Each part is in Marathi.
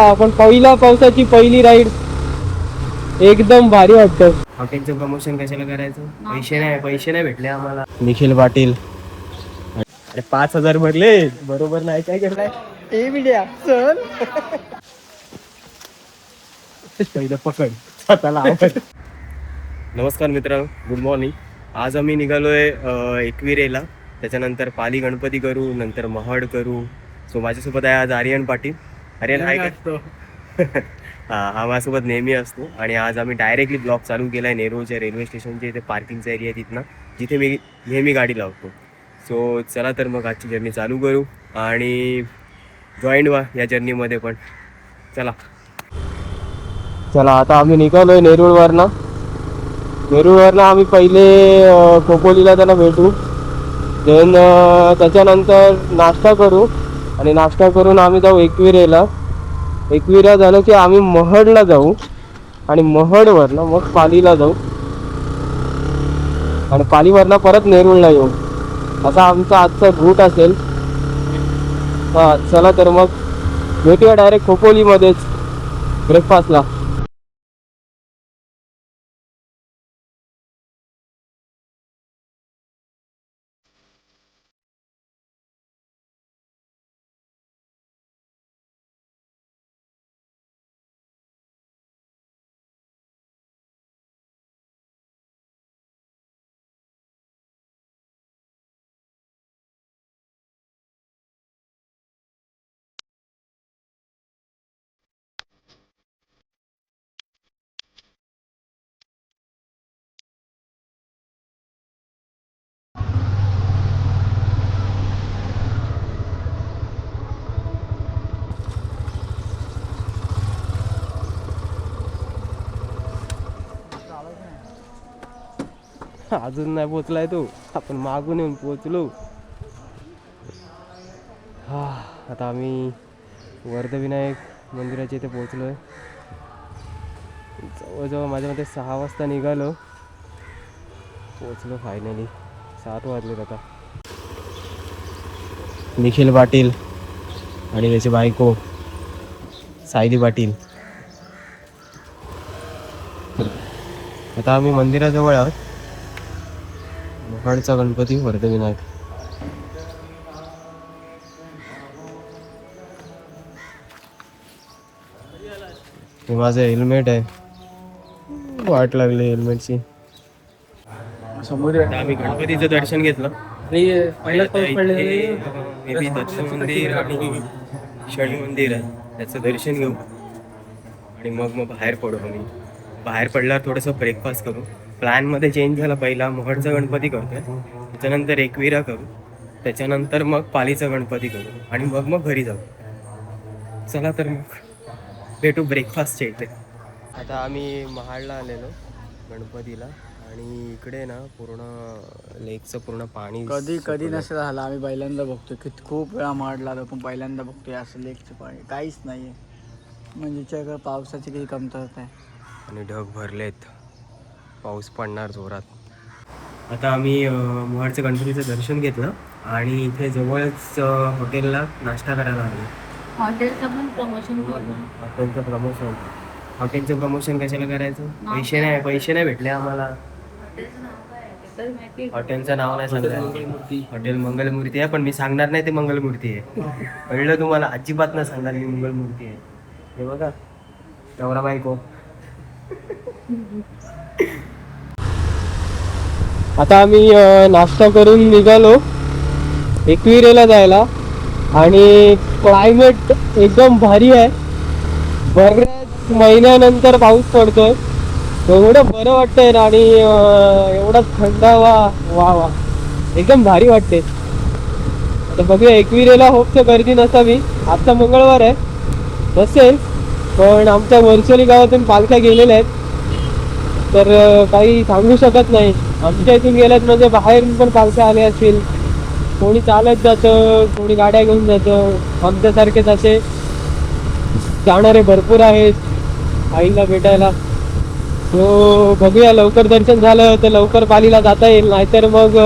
आपण पहिल्या पावसाची पहिली राईड एकदम भारी वाटतं. हॉटेलचं प्रमोशन कशाला करायचं? पैसे नाही भेटले आम्हाला. निखिल पाटील अरे 5,000 भरले बरोबर नाही काय केलंय चल पहिलं पकड स्वतःला आवड. नमस्कार मित्रांनो, गुड मॉर्निंग. आज आम्ही निघालोय एकविरेला, त्याच्यानंतर पाली गणपती करू, नंतर महड करू. सो माझ्यासोबत आहे आज आर्यन पाटील. आर्यन आहे का? हा माझ्यासोबत नेहमी असतो. आणि आज आम्ही डायरेक्टली ब्लॉग चालू केला आहे नेरूळच्या रेल्वे स्टेशनच्या इथे पार्किंगचा एरिया तिथनं, जिथे मी नेहमी गाडी लावतो. सो चला तर मग आजची जर्नी चालू करू आणि जॉईंट व्हा या जर्नीमध्ये पण. चला आता आम्ही निघालोय नेरूळवरनं. आम्ही पहिले खोपोलीला त्याला भेटू, देन त्याच्यानंतर नाश्ता करू आणि नाश्ता करून आम्ही जाऊ एकविरेला. एकविरा झालं की आम्ही महडला जाऊ आणि महडवरनं मग पालीला जाऊ आणि पालीवरनं परत नेरूळला येऊ. असा आमचा आजचा रूट असेल. चला तर मग भेटूया डायरेक्ट खोपोलीमध्येच ब्रेकफास्टला. अजून नाही पोचलाय तो, आपण मागून येऊन पोचलो. आता आम्ही वर्धविनायक मंदिराच्या इथे पोचलोय. जवळजवळ माझ्या मते 6 वाजता निघालो, पोचलो फायनली. 7 वाजलेत आता. निखिल पाटील आणि त्याची बायको सायली पाटील. आता आम्ही मंदिराजवळ आहोत. महडचा गणपती वर्धविनायक. हे माझं हेल्मेट आहे, वाट लागली हेल्मेटची. आम्ही गणपतीचं दर्शन घेतलं. दत्त मंदिर आणि शनी मंदिर आहे, त्याचं दर्शन घेऊ आणि मग बाहेर पडू. आम्ही बाहेर पडल्यावर थोडंसं ब्रेकफास्ट करू. प्लॅनमध्ये चेंज झाला, पहिला महडचा गणपती करतोय, त्याच्यानंतर एकविरा करू, त्याच्यानंतर मग पालीचा गणपती करू आणि मग घरी जाऊ. चला तर मग भेटू ब्रेकफास्टच्या इथे. आता आम्ही महाडला आलेलो गणपतीला आणि इकडे ना पूर्ण लेकचं पूर्ण पाणी कधी नसेल झालं. आम्ही पहिल्यांदा बघतोय, खूप वेळा महाडला पण पहिल्यांदा बघतोय असं लेकचं पाणी. काहीच नाही आहे म्हणजे पावसाची काही कमतरता आहे. आणि ढग भरलेत, पाऊस पडणार जोरात. आता आम्ही महडचं गणपतीचं दर्शन घेतलं आणि इथे जवळच हॉटेलला नाश्ता करायला आलो. हॉटेलचं प्रमोशन कशाला करायचं? पैसे नाही भेटले आम्हाला. हॉटेलचं नाव नाही सांगणार. हॉटेल मंगलमूर्ती आहे, पण मी सांगणार नाही ते मंगलमूर्ती आहे. कळलं तुम्हाला? अजिबात नाही सांगणार मी मंगलमूर्ती आहे. हे बघा नवरा बायको. आता आम्ही नाश्ता करून निघालो एकविरेला जायला आणि क्लायमेट एकदम भारी आहे. बऱ्याच महिन्यानंतर पाऊस पडतोय, एवढं बरं वाटतंय ना. आणि एवढा थंडावा, वा एकदम भारी वाटते. आता बघूया एकविरेला होपचं गर्दी नसावी. आजचा मंगळवार आहे, नसेल, पण आमच्या वरचोली गावातून पालख्या गेलेल्या आहेत, तर काही सांगू शकत नाही. आमच्या इथून गेल्यात म्हणजे बाहेरून पण पालख्या आल्या असतील. कोणी चालत जातं, कोणी गाड्या घेऊन जातं. आमच्यासारखेच असे जाणारे भरपूर आहेत आईला भेटायला. तो बघूया, लवकर दर्शन झालं तर लवकर पालीला जाता येईल, नाहीतर मग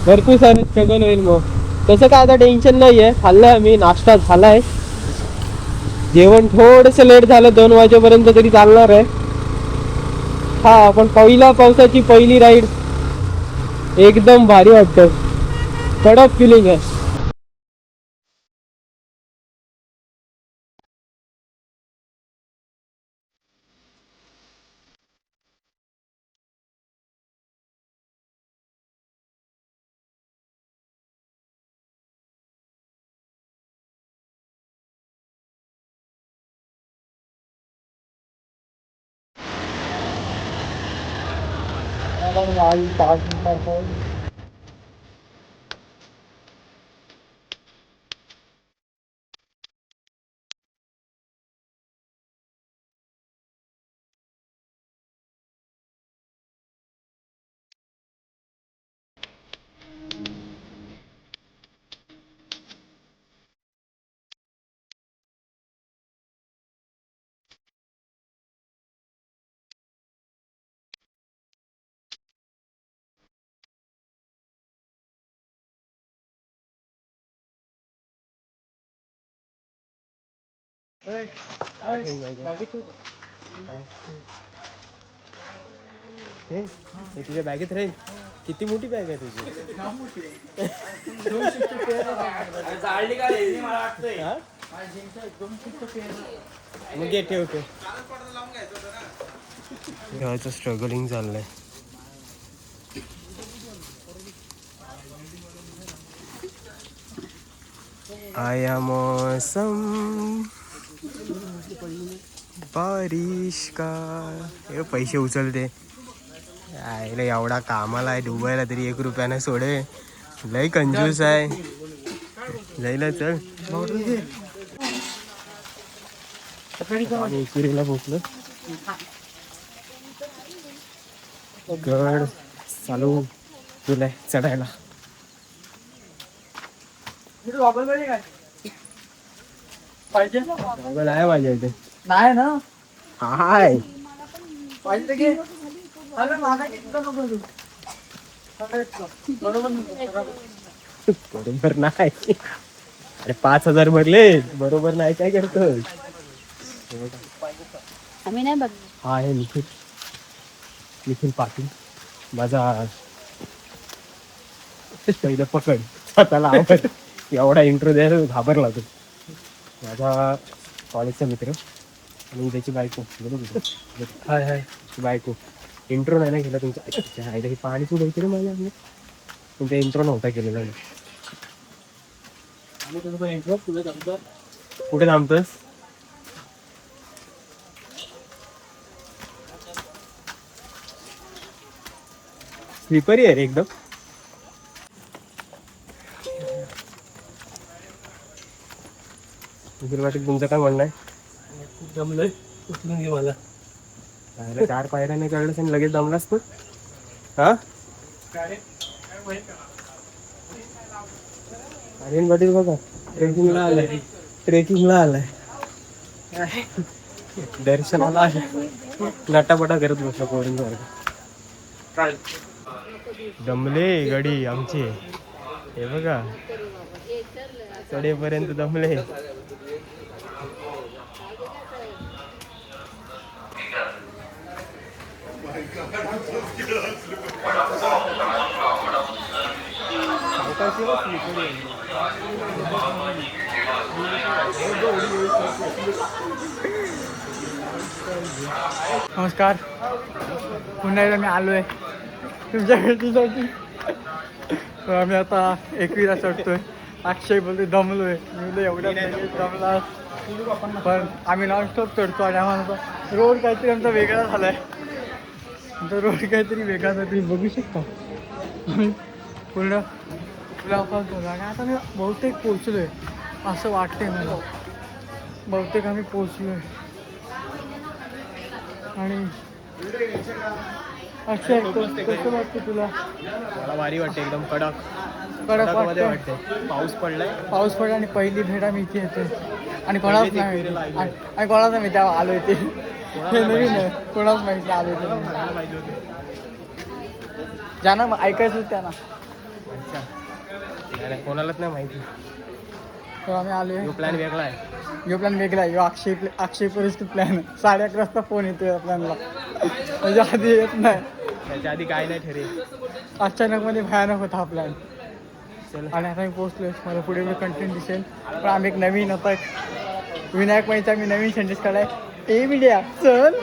भरपूर सारं स्ट्रगल होईल. मग तसं काय आता टेन्शन नाही आहे. खाल्लं आहे, मी नाश्ता झाला आहे. जेवण थोडस लेट झालं 2 वाजेपर्यंत तरी चालणार आहे. हा पण पहिला पावसाची पहिली राईड एकदम भारी वाटतं. कडक फिलिंग आहे. तुझ्या बॅगेत राहील. किती मोठी बॅग आहे तुझी? मग घे ठेवतो. घ्यायचं स्ट्रगलिंग चाललंय. आया मौसम बारिश का. हे पैसे उचलते. आईला एवढा कामाला आहे डुबायला तरी 1 रुपयानं सोडे. लय कंजूस आहे. लयला चल एकविरीला पोचलो. गड चालू तुला चढायला. पाहिजे आहे माझ्या इथे. नाही ना हाय पाहिजे की अरे माझा किती नको बरोबर नाही. अरे 5,000 भरले बरोबर नाही. काय करतोय? आम्ही नाही बघ. हा आहे निखिल पाटील माझा. पहिलं पकड स्वतःला आवड. एवढा इंट्रो द्यायला घाबरला तो. माझा कॉलेजचा मित्र आणि त्याची बायको. बरोबर हाय हाय बायको. इंट्रो नाही ना केला तुमचा. आईला पाणी तू द्यायचं माझ्या. तुमचा इंट्रो नव्हता केलेला. इंट्रो कुठे थांबतोस? स्लीपर आहे रे एकदम. वाटेल तुमचं काय म्हणणं आहे? जमलंय उचलून घे मला. 4 पायऱ्या नाही कळलं आणि लगेच दमलास तू. हा आर्यन पाटील बघा ट्रेकिंगला आलाय. दर्शनाला आहे. नटापटा करत बसला पोरींग वर्ग. दमले गडी आमचे. हे बघा चढेपर्यंत दमले. नमस्कार. पुन्हा एकदा मी आलोय तुमच्या भेटीसाठी. आम्ही आता 21 चढतोय. अक्षय बोलतोय दमलोय. मी बोलतो एवढ्या दमला पण आम्ही नॉनस्टॉप चढतो. आणि आम्हाला रोड काहीतरी आमचा वेगळा झालाय. आमचा रोड काहीतरी वेगळा झाला. तुम्ही बघू शकता आम्ही पूर्ण तुला आणि आता मी बहुतेक पोचलोय असं वाटतंय मला. बहुतेक आम्ही पोचलोय. आणि अक्षय कसं वाटतं तुला? मला भारी वाटते. एकदम कडक कडक वाटते. पाऊस पडला आणि पहिली भेट आम्ही इथे येते. आणि कोणाच नाही आणि कोणाच नाही त्या आलो इथे. हे नवीन आहे. कोणाच माहिती आलो इथे. ज्यांना ऐकायचं त्यांना. कोणालाच नाही माहिती. तर आम्ही आलोय. तो प्लॅन वेगळा आहे. यो प्लॅन वेगळा आहे. यो अक्षय परिस्थिती प्लॅन 11:30 वाजता फोन येतोय या प्लॅनला. म्हणजे आधी येत नाही, त्याच्या आधी काय नाही ठरे. अचानक मध्ये भयानक होता हा प्लॅन. चल आणि आता मी पोहोचलोय. मला पुढे कंटेंट दिसेल. पण आम्ही एक नवीन आता विनायक माहिती आम्ही नवीन सेंटेन्स काढाय. ए मीडिया चल.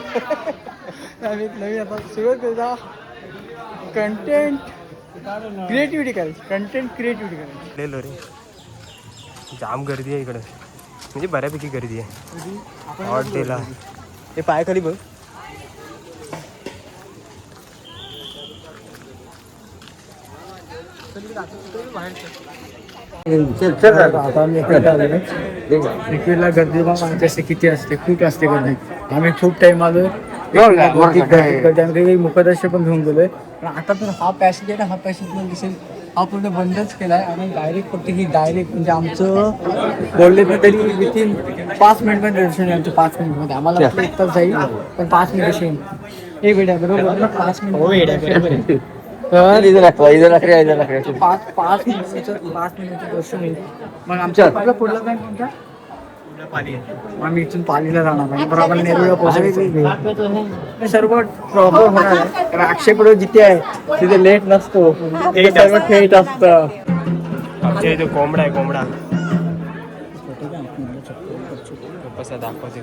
आम्ही नवीन आता सुरुवात केला कंटेंट क्रिएटिव्हिटी करायची. कंटेंट क्रिएटिव्हिटी करायची. गेलो रे. जाम गर्दी आहे इकडं, म्हणजे बऱ्यापैकी गर्दी आहे हॉट डेला. हे पाय खाली बघ. आता आम्ही एकवीरला गर्दी बघा किती असते, खूप असते गर्दी. आम्ही खूप टाइम आलोय. गर्दी मुखदर्शन पण घेऊन गेलोय. पण आता तर हा पॅसेज आहे ना, हा पॅसेज मला दिसेल हा पूर्ण बंदच केलाय. आणि डायरेक्ट फक्त ही डायरेक्ट म्हणजे आमचं बोलले तर तरी विथिन 5 मिनिटमध्ये दर्शन आहे आमचं. 5 मिनिटमध्ये आम्हाला वाटलं 1 तास जाईल, पण 5 मिनिट असेल. एक वेळा बरोबर ना, 5 मिनिट. तर 5 मिनिटचं दर्शन होईल. मग आमच्या आपला पुढला काय कोणता? आम्ही इथून पालीला जाणार आहे. बरोबर नेरूळला पोहोचायचं. सर्व प्रॉपर होणार आहे. कारण अक्षय पुढे जिथे आहे तिथे लेट नसतो, तिथे सर्व थेट असतं. आमच्या इथे कोंबडा आहे, कोंबडा कसा दाखवते.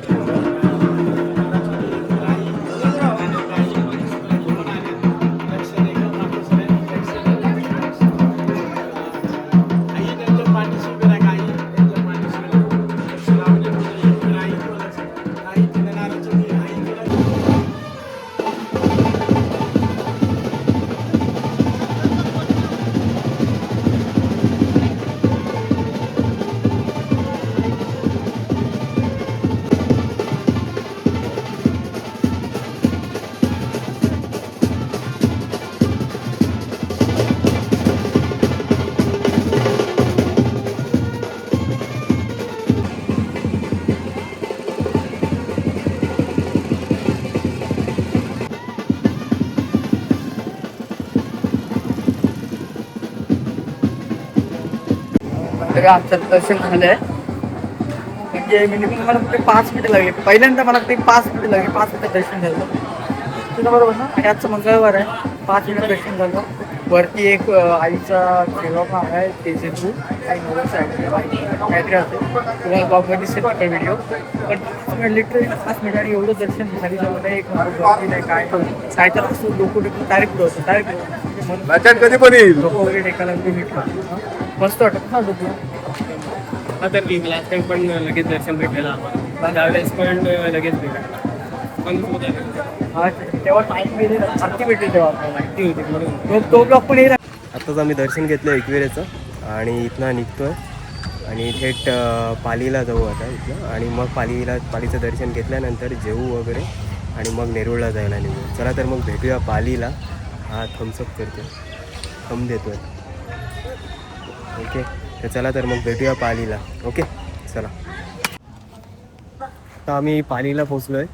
तरी आमचं दर्शन झालंय. म्हणजे मिनिमम मला फक्त 5 मिनिटं लागले. पहिल्यांदा मला ते 5 मिनिटं लागले. 5 मिनिटं दर्शन झालं तुला बरोबर ना. आणि आजचं मंगळवार आहे. 5 मिनिटं दर्शन झालं. वरती एक आईचा सेवा आहे तेजेतू काही नवस आहे काहीतरी असेल. तुम्हाला ब्लॉगमध्ये दिसेल का व्हिडिओ. पण लिटरली 5 मिनिटांनी एवढं दर्शन झाली जवळ नाही. एक ब्लॉग नाही काय तर असं डोकं डायरेक्ट होतं डायरेक्ट कधी पण येईल. लोक वगैरे टेकायला मस्त वाटत ना डोकं. हा तर लास्ट टाइम पण लगेच दर्शन भेटलेलं आम्हाला. त्यावेळेस पण लगेच भेटलं. पण तेव्हा टाईम भेटेल आरती भेटेल तेव्हा माहिती होती म्हणून तो ब्लॉग पण येईल. आत्ताच आम्ही दर्शन घेतलं एकविरेचं आणि इथनं निघतोय आणि थेट पालीला जाऊ आता इथनं. आणि मग पालीचं दर्शन घेतल्यानंतर जेवू वगैरे आणि मग नेरूळला जायला निघू. चला तर मग भेटूया पालीला. हा थम्सअप करतो, थंब देतोय. ओके तर चला तर मग भेटूया पालीला. ओके चला. आता आम्ही पालीला पोचलो आहे.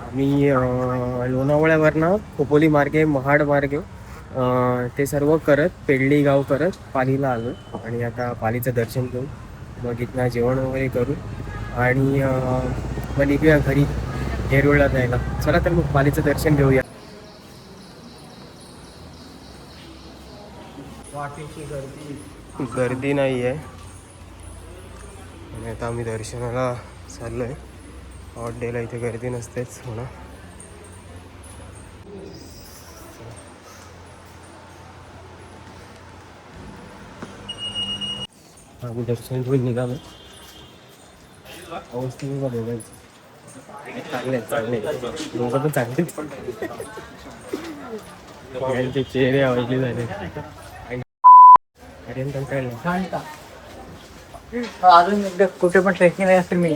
आम्ही लोणावळ्यावरनं खोपोली मार्गे महाड मार्गे ते सर्व करत पेडली गाव करत पालीला आलो. आणि आता पालीचं दर्शन घेऊ, मग इथनं जेवण वगैरे करू आणि मग निघूया घरी नेरूळला जायला. चला तर मग पालीचं दर्शन घेऊया. गर्दी नाही आहे आणि आता आम्ही दर्शनाला चाललो आहे. हॉट डेला इथे गर्दी नसतेच म्हणा. आम्ही दर्शन घेऊन निघालो. अवस्था बघा दोघांची चांगले दोघं पण चांगलेच. त्यांचे चेहरे आवडले झाले. अजून एकदा कुठे पण ट्रेकिंग नाही असेल मी.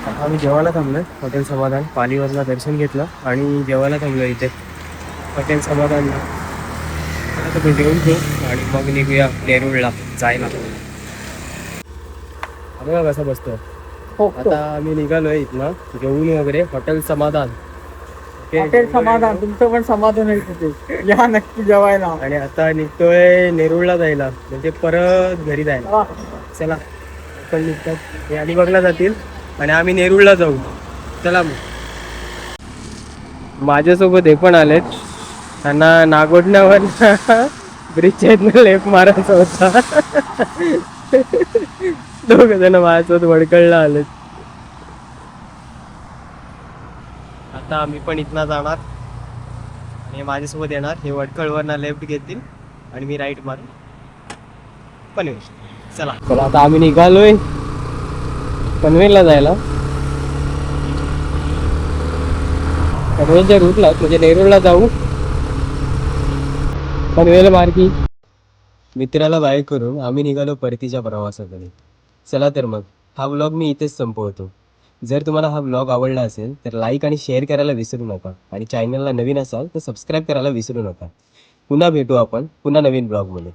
आम्ही जेवायला थांबलोय हॉटेल समाधान. पालीवरला दर्शन घेतलं आणि जेवायला थांबलो इथे हॉटेल समाधानला. आता तो जेवून घेऊ आणि मग निघूया नेरूळला जायला. बघा कसं बसतो. आता आम्ही निघालोय इथनं जेवून वगैरे हॉटेल समाधान. हॉटेल समाधान, तुमचं पण समाधान आहे तिथे, या नक्की जेवायला. आणि आता निघतोय नेरूळला जायला, म्हणजे परत घरी जायला. चला आपण निघतात, हे अलिबागला जातील आणि आम्ही नेरूळला जाऊ. चला मग. माझ्यासोबत हे पण आलेत, त्यांना नागोडण्यावर ब्रिजच्या लेप मारायचा होता. दोघ जण माझ्यासोबत वडकळला आलेत. आता आम्ही पण इथनं जाणार आणि माझ्यासोबत येणार. हे वडकळवरनं लेफ्ट घेतील आणि मी राईट मारू पनवेल. चला चला आता आम्ही निघालोय पनवेलला जायला. पनवेलच्या रूटला म्हणजे नेरूळला जाऊ पनवेल मार्गी. मित्राला बाय करून आम्ही निघालो परतीच्या प्रवासाकडे. चला तर मग हा व्लॉग मी इथेच संपवतो. जर तुम्हाला हा व्लॉग आवडला असेल तर लाईक आणि शेअर करायला विसरू नका आणि चॅनलला नवीन असाल तर सबस्क्राईब करायला विसरू नका. पुन्हा भेटू आपण पुन्हा नवीन ब्लॉगमध्ये.